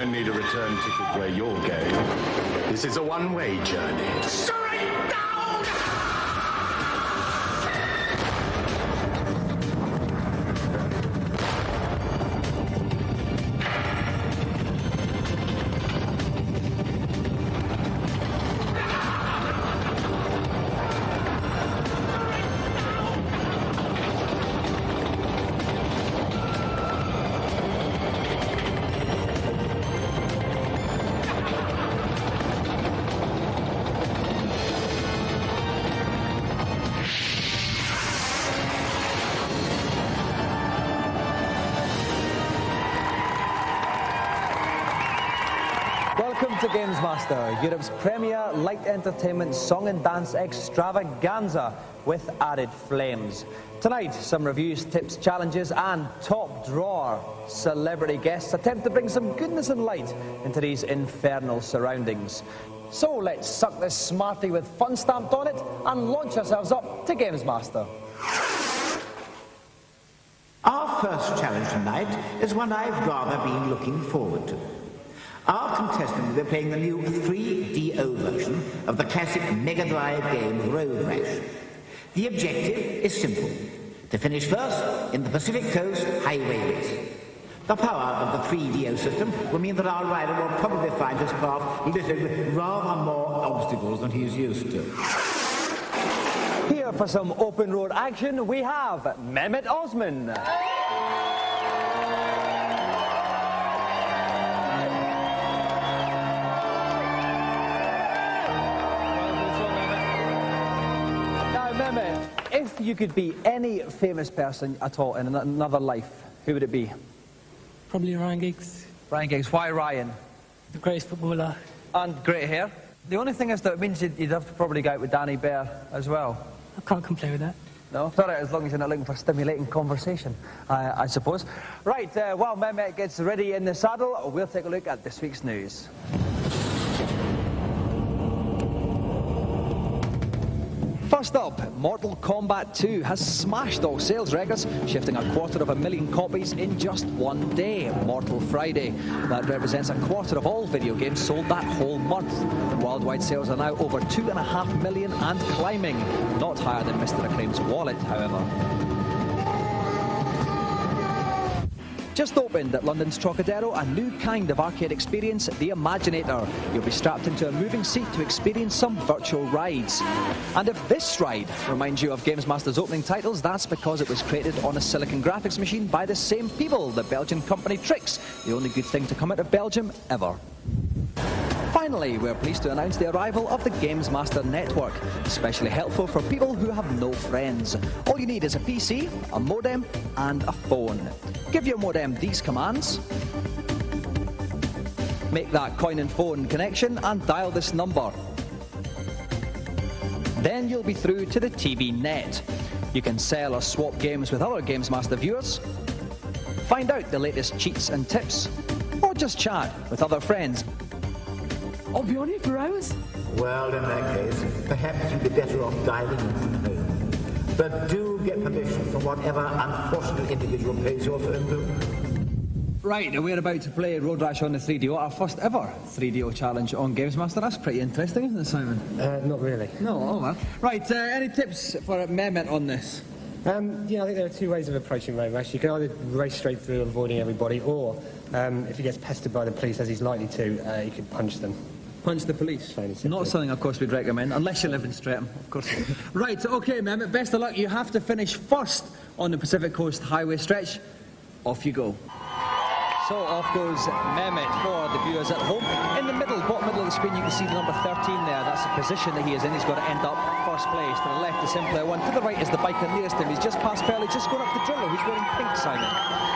don't need a return ticket where you're going. This is a one-way journey. Straight down! Welcome to GamesMaster, Europe's premier light entertainment song and dance extravaganza with added flames. Tonight, some reviews, tips, challenges and top drawer celebrity guests attempt to bring some goodness and light into these infernal surroundings. So let's suck this smarty with fun stamped on it and launch ourselves up to GamesMaster. Our first challenge tonight is one I've rather been looking forward to. Our contestant will be playing the new 3DO version of the classic Mega Drive game Road Rash. The objective is simple: to finish first in the Pacific Coast Highway Race. The power of the 3DO system will mean that our rider will probably find his path littered with rather more obstacles than he's used to. Here for some open road action, we have Mehmet Osman. If you could be any famous person at all in another life, who would it be? Probably Ryan Giggs. Ryan Giggs. Why Ryan? The greatest footballer. And great hair. The only thing is that it means you'd have to probably go out with Danny Bear as well. I can't complain with that. No? It's all right, as long as you're not looking for stimulating conversation, I suppose. Right, while Mehmet gets ready in the saddle, we'll take a look at this week's news. First up, Mortal Kombat 2 has smashed all sales records, shifting 250,000 copies in just one day, Mortal Friday. That represents a quarter of all video games sold that whole month. Worldwide sales are now over 2.5 million and climbing. Not higher than Mr. Acclaim's wallet, however. Just opened at London's Trocadero a new kind of arcade experience, the Imaginator. You'll be strapped into a moving seat to experience some virtual rides. And if this ride reminds you of GamesMaster's opening titles, that's because it was created on a Silicon graphics machine by the same people, the Belgian company Trix, the only good thing to come out of Belgium ever. Finally, we're pleased to announce the arrival of the GamesMaster Network, especially helpful for people who have no friends. All you need is a PC, a modem, and a phone. Give your modem these commands. Make that coin and phone connection and dial this number. Then you'll be through to the TV net. You can sell or swap games with other GamesMaster viewers, find out the latest cheats and tips, or just chat with other friends. I'll be on here for hours. Well, in that case, perhaps you'd be better off dialing in from home. But do get permission from whatever unfortunate individual pays your phone bill. Right, we're about to play Road Rash on the 3DO, our first ever 3DO challenge on GamesMaster. That's pretty interesting, isn't it, Simon? Not really. No, oh well. Right, any tips for Mehmet on this? Yeah, I think there are two ways of approaching Road Rash. You can either race straight through avoiding everybody, or if he gets pestered by the police, as he's likely to, you can punch them. Punch the police? Not something, of course, we'd recommend, unless you live in Streatham, of course. Right, okay, Mehmet, best of luck. You have to finish first on the Pacific Coast Highway stretch. Off you go. So off goes Mehmet for the viewers at home. In the middle, bottom middle of the screen, you can see the number 13 there. That's the position that he is in. He's got to end up first place. To the left is Sinclair 1. To the right is the biker nearest him. He's just past Fairley, just going up the driller, who's wearing pink, Simon.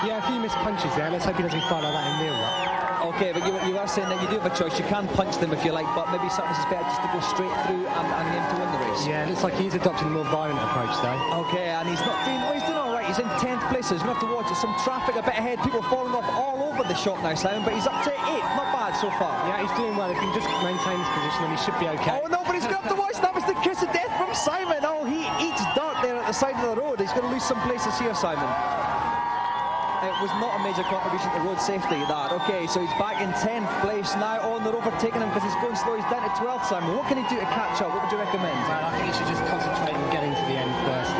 Yeah, a few missed punches there. Let's hope he doesn't fight like that in real life. Okay, but you are saying that you do have a choice. You can punch them if you like, but maybe sometimes it's better just to go straight through and aim to win the race. Yeah, it looks like he's adopting a more violent approach, though. Okay, and he's not doing... Oh, he's doing all right. He's in 10th place, so he's going to have to watch it. Some traffic a bit ahead. People falling off all over the shop now, Simon, but he's up to 8th. Not bad so far. Yeah, he's doing well. If he can just maintain his position, then he should be okay. Oh, no, but he's going to have to watch. That was the kiss of death from Simon. Oh, he eats dirt there at the side of the road. He's going to lose some places here, Simon. It was not a major contribution to road safety, that. OK, so he's back in 10th place now. Oh, and they're overtaking him because he's going slow. He's down to 12th, Simon. What can he do to catch up? What would you recommend? Well, I think he should just concentrate on getting to the end first.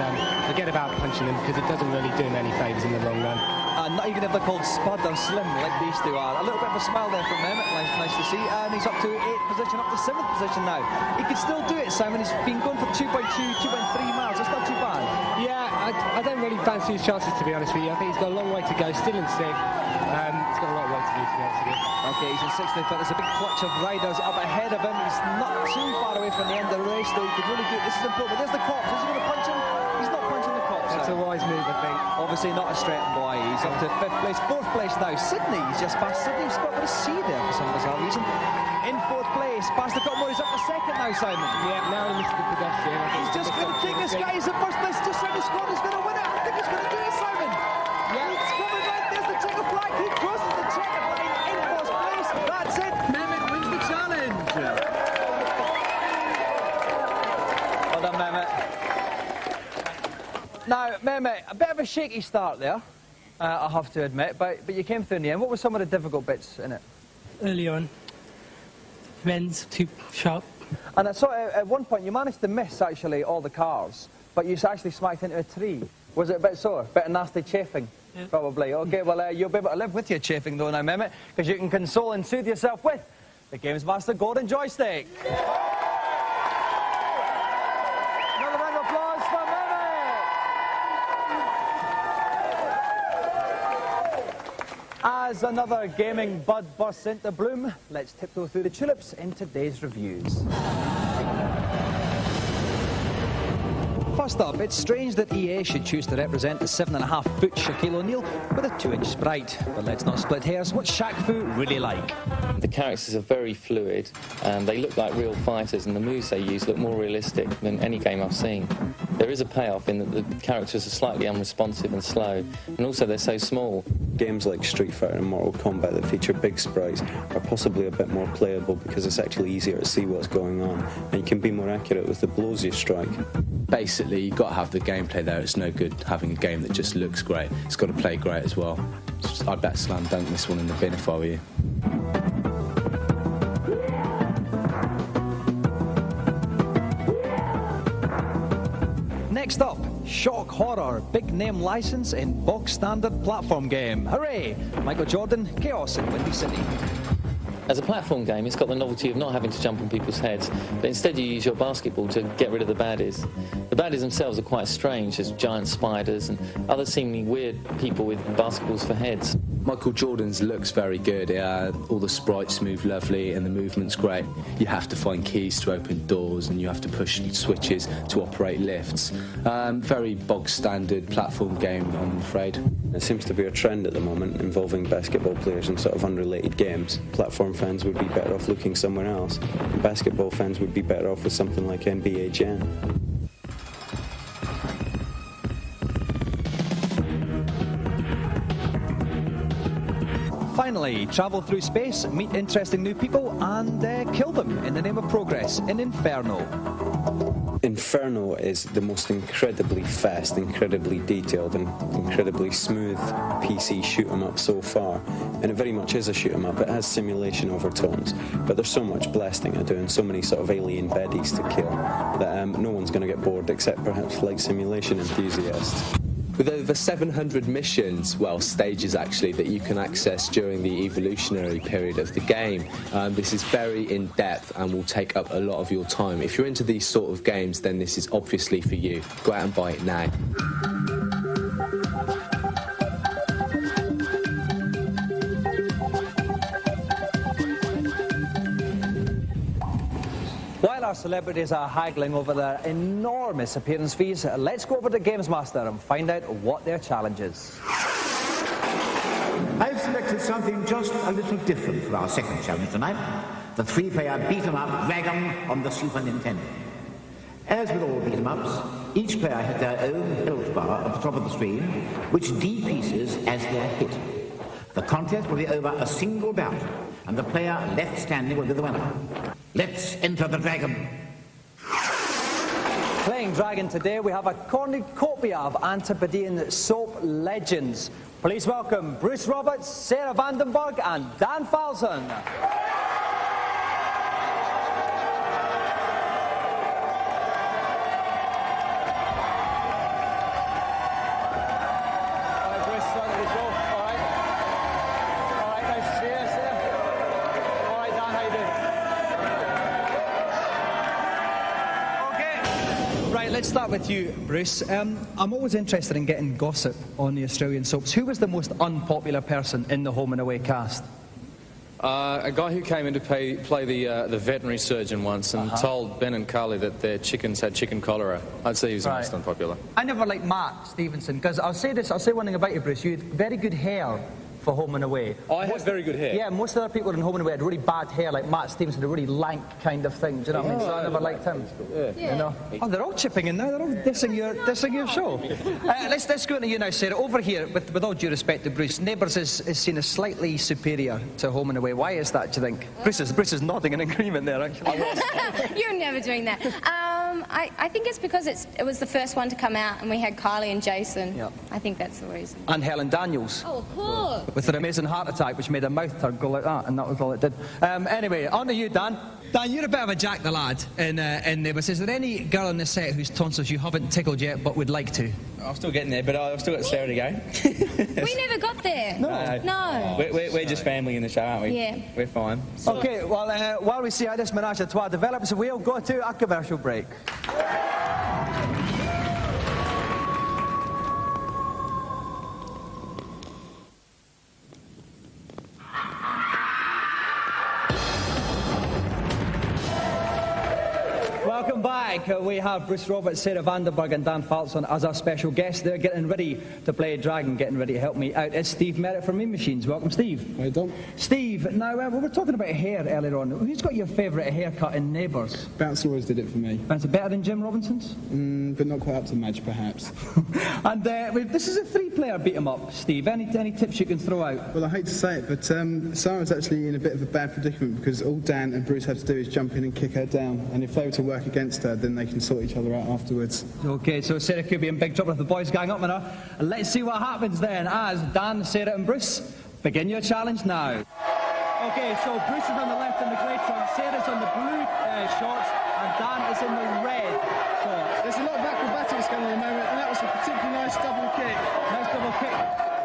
Forget about punching them because it doesn't really do him any favours in the long run. And not even if they're called Spud or Slim like these two are. A little bit of a smile there from Mehmet, nice to see. And he's up to 8th position, up to 7th position now. He could still do it, Simon. He's been going for 2.2, 2.3 miles. That's not too bad. Yeah, I don't really fancy his chances, to be honest with you. I think he's got a long way to go, still in 6th. He's got a lot of work to do, to be honest with you. OK, he's in 6th, but there's a big clutch of riders up ahead of him. He's not too far away from the end of the race, though. He could really do it. This is important. There's the cops. Is he going to punch him? He's not punching the cops. That's a wise move, I think. Obviously not a straight boy. He's up to 5th place. 4th place now. Sydney. He's just past Sydney. He's got a bit of C there for some bizarre reason. In 4th place. Past the Cottonmore. He's up to 2nd now, Simon. Yeah, now he missed the pedestrian. He's just going to take this guy. He's in 1st place. Just like the squad is going to win it. I think he's going to do it, Simon. Yeah. He's coming right. There's the checker flag. He crosses the checker line in 1st place. That's it. Mehmet wins the challenge. Well done, Mehmet. Now, Mehmet, a bit of a shaky start there, I have to admit, but you came through in the end. What were some of the difficult bits in it? Early on, bends too sharp. And I saw at one point you managed to miss, actually, all the cars, but you actually smacked into a tree. Was it a bit sore? Bit of nasty chafing? Yeah. Probably. OK, well, you'll be able to live with your chafing, though, now, Mehmet, because you can console and soothe yourself with the GamesMaster Golden Joystick. Another round of applause for Mehmet. As another gaming bud bursts into bloom, let's tiptoe through the tulips in today's reviews. First up, it's strange that EA should choose to represent the 7.5-foot Shaquille O'Neal with a 2-inch sprite. But let's not split hairs. What's Shaq Fu really like? The characters are very fluid, and they look like real fighters, and the moves they use look more realistic than any game I've seen. There is a payoff in that the characters are slightly unresponsive and slow, and also they're so small. Games like Street Fighter and Mortal Kombat that feature big sprites are possibly a bit more playable because it's actually easier to see what's going on, and you can be more accurate with the blows you strike. Basically, you've got to have the gameplay there. It's no good having a game that just looks great. It's got to play great as well. I bet slam dunk this one in the bin if I were you. Next up, shock horror, big name license in box standard platform game. Hooray! Michael Jordan, Chaos in Windy City. As a platform game, it's got the novelty of not having to jump on people's heads, but instead you use your basketball to get rid of the baddies. The baddies themselves are quite strange, as giant spiders and other seemingly weird people with basketballs for heads. Michael Jordan's looks very good. All the sprites move lovely and the movement's great. You have to find keys to open doors and you have to push switches to operate lifts. Very bog standard platform game, I'm afraid. It seems to be a trend at the moment involving basketball players in sort of unrelated games. Platform fans would be better off looking somewhere else, and basketball fans would be better off with something like NBA Jam. Finally, travel through space, meet interesting new people, and kill them in the name of progress in Inferno. Inferno is the most incredibly fast, incredibly detailed and incredibly smooth PC shoot-'em-up so far, and it very much is a shoot-'em-up. It has simulation overtones, but there's so much blasting to do and so many sort of alien baddies to kill that no one's going to get bored except perhaps flight simulation enthusiasts. With over 700 missions, well, stages actually, that you can access during the evolutionary period of the game, this is very in-depth and will take up a lot of your time. If you're into these sort of games, then this is obviously for you. Go out and buy it now. While our celebrities are haggling over their enormous appearance fees, let's go over to GamesMaster and find out what their challenge is. I've selected something just a little different for our second challenge tonight. The 3-player beat-em-up Dragon on the Super Nintendo. As with all beat-em-ups, each player has their own health bar at the top of the screen, which decreases as they're hit. The contest will be over a single bout, and the player left standing will be the winner. Let's enter the Dragon. Playing Dragon today, we have a cornucopia of Antipodean soap legends. Please welcome Bruce Roberts, Sarah Vandenbergh and Dan Falzon. Let's start with you, Bruce. I'm always interested in getting gossip on the Australian soaps. Who was the most unpopular person in the home and away cast? A guy who came in to play the veterinary surgeon once and told Ben and Carly that their chickens had chicken cholera. I'd say he was the most unpopular. I never liked Matt Stevenson, because I'll say one thing about you, Bruce. You had very good hair for home and away. I have very good hair. Yeah, most other people in home and away had really bad hair, like Matt Stevenson, a really lank kind of thing. Do you know what I mean? So I never liked him. Yeah. You know? Oh, they're all chipping in now. They're all dissing your show. Let's go into you now, Sarah. Over here, with all due respect to Bruce, Neighbours is seen as slightly superior to home and away. Why is that, do you think? Bruce is nodding in agreement there, actually. You're never doing that. I think it's because it was the first one to come out, and we had Kylie and Jason. Yeah. I think that's the reason. And Helen Daniels. Oh, of course. With her amazing heart attack, which made her mouth turn go like that, and that was all it did. Anyway, on to you, Dan. Dan, you're a bit of a Jack the Lad in Neighbours. Is there any girl on the set whose tonsils you haven't tickled yet but would like to? I'm still getting there, but I've still got Sarah to go. We never got there. No. We're just family in the show, aren't we? Yeah. We're fine. Okay, well, while we see how this menage a trois develops, we'll go to a commercial break. Welcome back. We have Bruce Roberts, Sarah Vandenbergh and Dan Falzon as our special guests. They're getting ready to play Dragon, getting ready to help me out. It's Steve Merritt from Mean Machines. Welcome, Steve. Well done. Steve, now we were talking about hair earlier on. Who's got your favourite haircut in Neighbours? Bouncer always did it for me. Bouncer better than Jim Robinson's? But not quite up to Madge, perhaps. And this is a three-player beat-em-up, Steve. Any tips you can throw out? Well, I hate to say it, but Sarah's actually in a bit of a bad predicament because all Dan and Bruce have to do is jump in and kick her down. And if they were to work against her, then they can sort each other out afterwards. Okay, so Sarah could be in big trouble if the boys gang up on her. And let's see what happens then as Dan, Sarah and Bruce begin your challenge now. Okay, so Bruce is on the left in the grey trunks, Sarah's on the blue shorts, and Dan is in the red shorts. There's a lot of acrobatics going on at the moment, and that was a particularly nice double kick. Nice double kick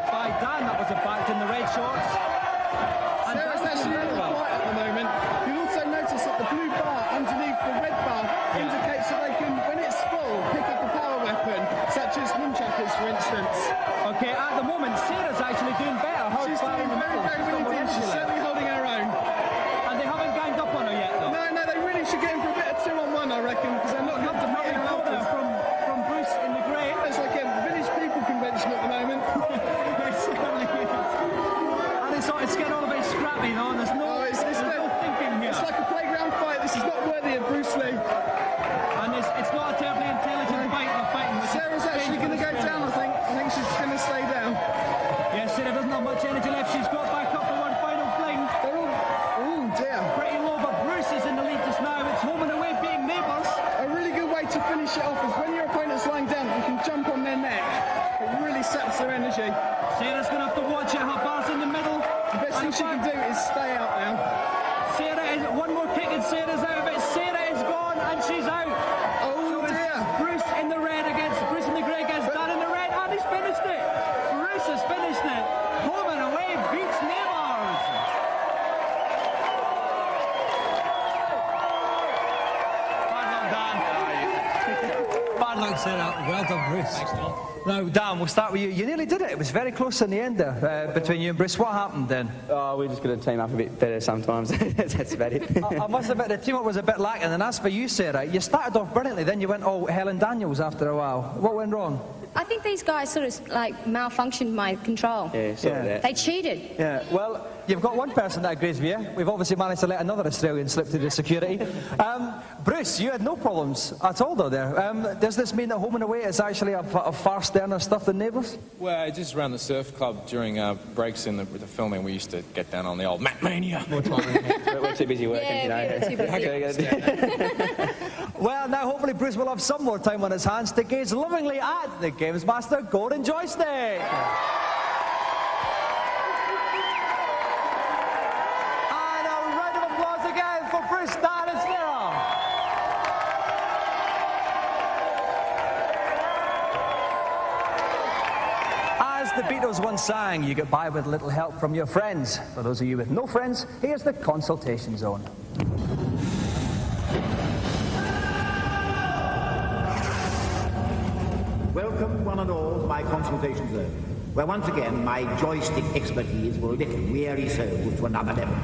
by Dan, that was a back in the red shorts. And Sarah's actually really quiet at the moment. You'll also notice that the blue bar underneath the red bar indicates that they can, when it's full, pick up a power weapon, such as nunchuckers, for instance. Okay, at the moment, Sarah's actually doing better. She's doing very well indeed. She's certainly holding her own. And they haven't ganged up on her yet, though? No, they really should get in for a bit of 2-on-1, I reckon, because they're not good to hit her after. From Bruce in the grey. It's like a village people convention at the moment. And it's getting all a bit scrappy, though. There's no thinking here. It's like a playground fight. This is not worthy of Bruce Lee. And it's not a terribly intelligent fight they're fighting. Sarah's actually going to go down, I think. I think she's going to stay down. Yes, Sarah doesn't have much energy left. She's got back up for one final fling. Oh, dear. Pretty low, but Bruce is in the lead just now. It's home and away being Neighbours. A really good way to finish it off is when your opponent's lying down, you can jump on their neck. It really saps their energy. Sarah's going to have to watch it. Her bar's in the middle. The best thing she can do is stay out now. Sarah is one more kick and Sarah's out of it. Sarah is gone and she's out. Oh, so dear. Bruce in the red against Bruce in the grey against Dan in the red, and he's finished it. Bruce has finished it. Home and away beats Neighbours. Bad luck, Dan. Bad luck, Sarah. Well done, Bruce. Now, Dan, we'll start with you. You nearly did it. It was very close in the end there between you and Bruce. What happened then? Oh, we're just going to team up a bit better sometimes. That's about it. I must admit, the team-up was a bit lacking. And as for you, Sarah, you started off brilliantly, then you went all Helen Daniels after a while. What went wrong? I think these guys sort of malfunctioned my control. Yeah, sort of that. They cheated. Yeah, well, you've got one person that agrees with you. We've obviously managed to let another Australian slip through the security. Bruce, you had no problems at all, though, there. Does this mean that home and away is actually a far sterner stuff than Neighbours? Well, just around the surf club during breaks in the filming, we used to get down on the old Matt Mania. More time. We're too busy working, you know. Too busy. Well, now hopefully Bruce will have some more time on his hands to gaze lovingly at the GamesMaster Golden Joystick. Beatles once sang, you get by with little help from your friends. For those of you with no friends, here's the consultation zone. Welcome, one and all, to my consultation zone, where once again my joystick expertise will lift weary souls to another level.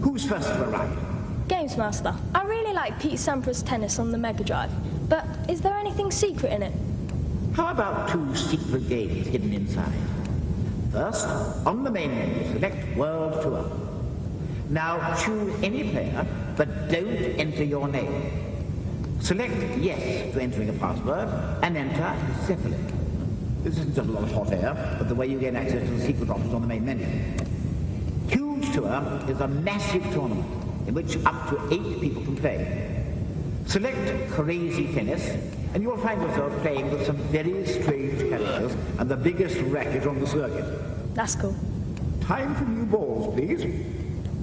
Who's first to arrive? GamesMaster. I really like Pete Sampras' tennis on the Mega Drive, but is there anything secret in it? How about 2 secret games hidden inside? First, on the main menu, select World Tour. Now choose any player, but don't enter your name. Select Yes to entering a password, and enter Zeppelin. This isn't just a lot of hot air, but the way you gain access to the secret options on the main menu. Huge Tour is a massive tournament in which up to 8 people can play. Select Crazy Tennis, and you'll find yourself playing with some very strange characters and the biggest racket on the circuit. That's cool. Time for new balls, please.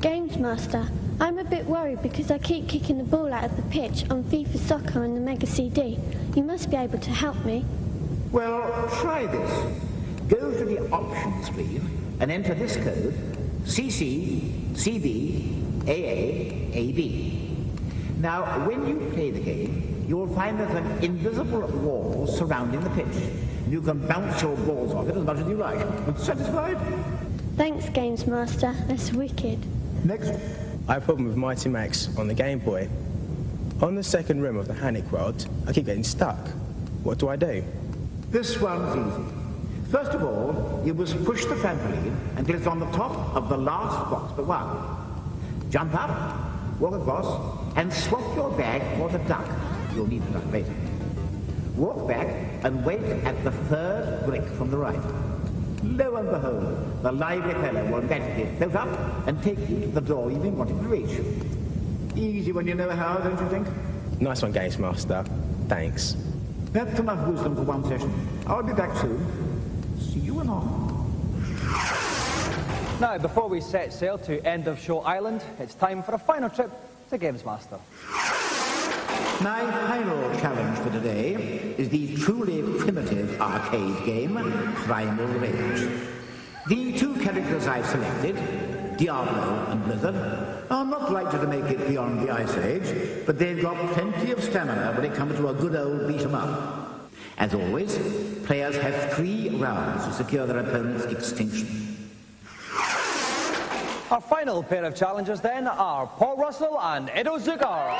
GamesMaster, I'm a bit worried because I keep kicking the ball out of the pitch on FIFA Soccer and the Mega CD. You must be able to help me. Well, try this. Go to the options screen and enter this code, CC, CB, AA, AB. Now, when you play the game, you'll find there's an invisible wall surrounding the pitch. You can bounce your balls off it as much as you like. Satisfied? Thanks, GamesMaster. That's wicked. Next. I have a problem with Mighty Max on the Game Boy. On the second rim of the Hannick World, I keep getting stuck. What do I do? This one's easy. First of all, you must push the trampoline until it's on the top of the last box but one. Jump up, walk across, and swap your bag for the duck. You'll need the duck later. Walk back and wait at the 3rd brick from the right. Lo and behold, the lively fellow will magically float up and take you to the door you've been wanting to reach. Easy when you know how, don't you think? Nice one, GamesMaster. Thanks. That's enough wisdom for one session. I'll be back soon. See you anon. Now, before we set sail to End of Show Island, it's time for a final trip to GamesMaster. My final challenge for today is the truly primitive arcade game, Primal Rage. The 2 characters I've selected, Diablo and Blizzard, are not likely to make it beyond the Ice Age, but they've got plenty of stamina when it comes to a good old beat-em-up. As always, players have 3 rounds to secure their opponent's extinction. Our final pair of challengers then are Paul Russell and Edo Zucker.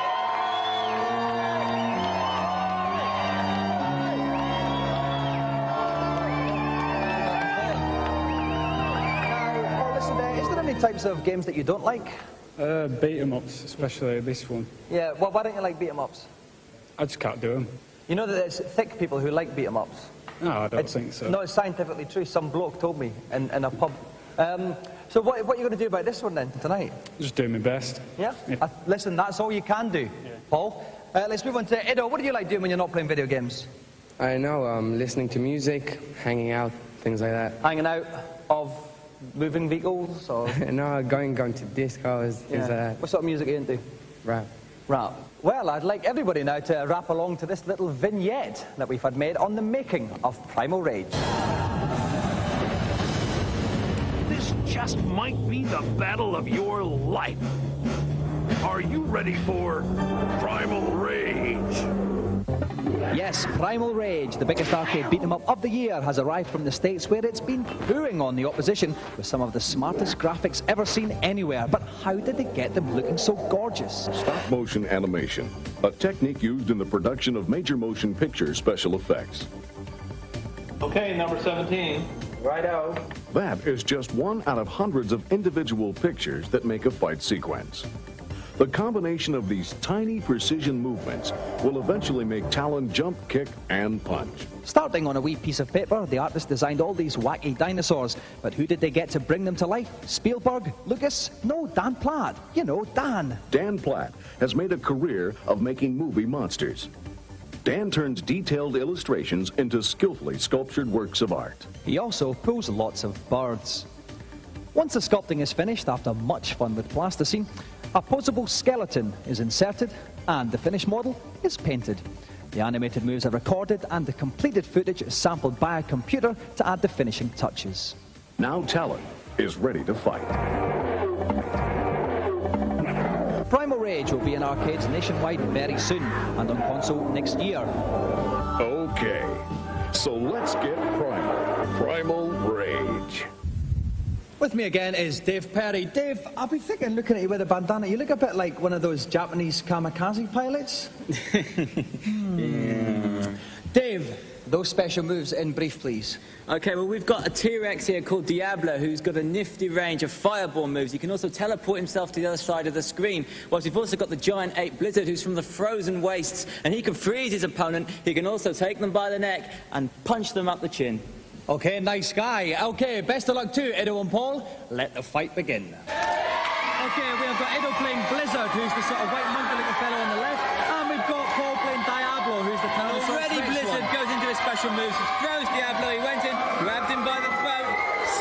Is there any types of games that you don't like? Beat-em-ups, especially this one. Yeah, well, why don't you like beat-em-ups? I just can't do them. You know that it's thick people who like beat-em-ups? No, I don't think so. No, it's scientifically true. Some bloke told me in a pub. So what are you going to do about this one then, tonight? Just do my best. Yeah? Listen, that's all you can do, Paul. Let's move on to Edo. What do you like doing when you're not playing video games? I know, listening to music, hanging out, things like that. Hanging out of moving vehicles or? No, going to discos, things like that. What sort of music are you into? Rap. Rap. Well, I'd like everybody now to rap along to this little vignette that we've had made on the making of Primal Rage. This just might be the battle of your life. Are you ready for Primal Rage? Yes, Primal Rage, the biggest arcade beat-em-up of the year, has arrived from the States where it's been pooing on the opposition with some of the smartest graphics ever seen anywhere. But how did they get them looking so gorgeous? Stop-motion animation, a technique used in the production of major motion picture special effects. Okay, number 17. Righto. That is just one out of hundreds of individual pictures that make a fight sequence. The combination of these tiny precision movements will eventually make Talon jump, kick, and punch. Starting on a wee piece of paper, the artist designed all these wacky dinosaurs. But who did they get to bring them to life? Spielberg? Lucas? No, Dan Platt. You know, Dan. Dan Platt has made a career of making movie monsters. Dan turns detailed illustrations into skillfully sculptured works of art. He also pulls lots of birds. Once the sculpting is finished, after much fun with plasticine, a posable skeleton is inserted and the finished model is painted. The animated moves are recorded and the completed footage is sampled by a computer to add the finishing touches. Now Talon is ready to fight. Primal Rage will be in arcades nationwide very soon and on console next year. Okay, so let's get Primal Rage. With me again is Dave Perry. Dave, I've been thinking, looking at you with a bandana, you look a bit like one of those Japanese kamikaze pilots. Yeah. Dave, those special moves in brief, please. Okay, well, we've got a T-Rex here called Diablo who's got a nifty range of fireball moves. He can also teleport himself to the other side of the screen. Whilst we've also got the giant ape Blizzard who's from the frozen wastes, and he can freeze his opponent. He can also take them by the neck and punch them up the chin. Okay, nice guy. Okay, best of luck to Edo and Paul. Let the fight begin. Okay, we have got Edo playing Blizzard, who's the sort of white monkey-looking fellow on the left, and we've got Paul playing Diablo, who's the kind of Already Blizzard goes into his special moves, throws Diablo, he went in, grabbed him by the throat,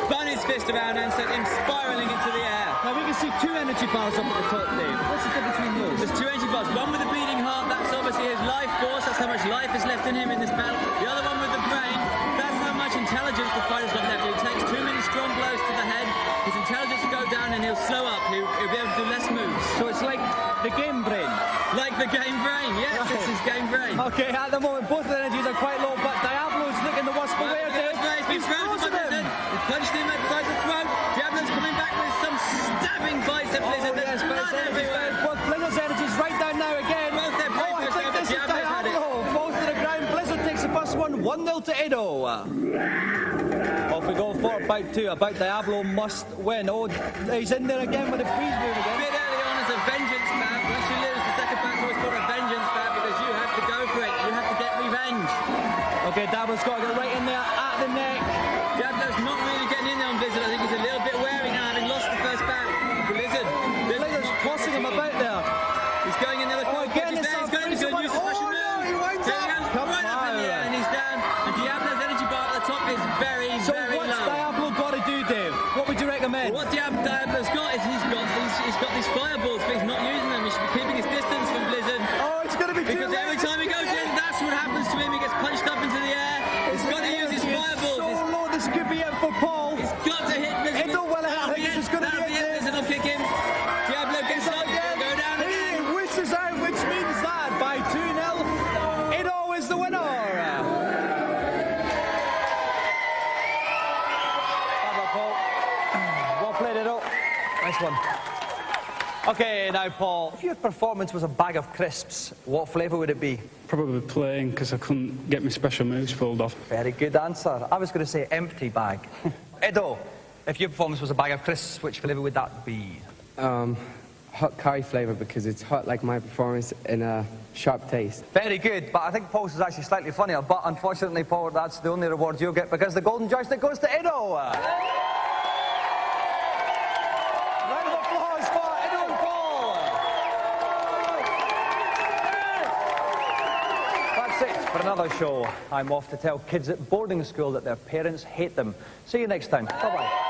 spun his fist around and sent him spiralling into the air. Now we can see two energy bars up at the top, Dave. What's the difference between those? There's two energy bars, one with a beating heart, that's obviously his life force, that's how much life is left in him in this battle. The other one with the brain, that's how much intelligence the fighter's got left. He takes too many strong blows to the head, his intelligence will go down and he'll slow up, he'll be able to do less moves. So it's like the game brain? Like the game brain, yes, right. This is game brain. Okay, at the moment both of the energies are quite low, but Diablo's looking the worst for wear, Dave. He's frozen by Blizzard. He punched him outside the throat. Diablo's coming back with some stabbing bites at Blizzard. Oh, yes, but both Blizzard's energies right down now again. Both their brain I think this is Diablo. Both to the ground. Blizzard takes the first one, 1-0 to Edo. Off we go for about two. About Diablo must win. Oh, he's in there again with the freeze move again. A bit early on as a vengeance bat. Once you lose, the second bat's always called a vengeance bat because you have to go for it. You have to get revenge. Okay, Diablo's got to get right in there at the neck. Diablo's not really getting in there on Blizzard. I think he's a little bit wary now, having lost the first bat. Blizzard's tossing him about there. He's going in the other corner. He's going to use a special move. No, he winds up. Come right up in the air and he's down. And Diablo's energy bar at the top is very low. So what's Diablo got to do, Dave? What would you recommend? Well, what Diablo's got is he's got these fireballs, but he's not using them. He should be keeping his distance from Blizzard. Oh, it's going to be too because every time he goes in, that's what happens to him. He gets punched up into the air. He's got to use his fireballs. So low, this could be it for Paul. He's got to hit Blizzard. Edo, well, I think this is going to be it. Blizzard will kick him. Diablo gets up, go down again. He wishes out, which means that by 2-0, Edo is the winner. Well played, Edo. Nice one. Okay, now, Paul, if your performance was a bag of crisps, what flavour would it be? Probably plain, because I couldn't get my special moves pulled off. Very good answer. I was going to say empty bag. Edo, if your performance was a bag of crisps, which flavour would that be? Hot curry flavour, because it's hot like my performance and a sharp taste. Very good, but I think Paul's is actually slightly funnier. But unfortunately, Paul, that's the only reward you'll get because the golden joystick goes to Edo. Round of applause for Edo and Paul. That's it for another show. I'm off to tell kids at boarding school that their parents hate them. See you next time. Bye-bye.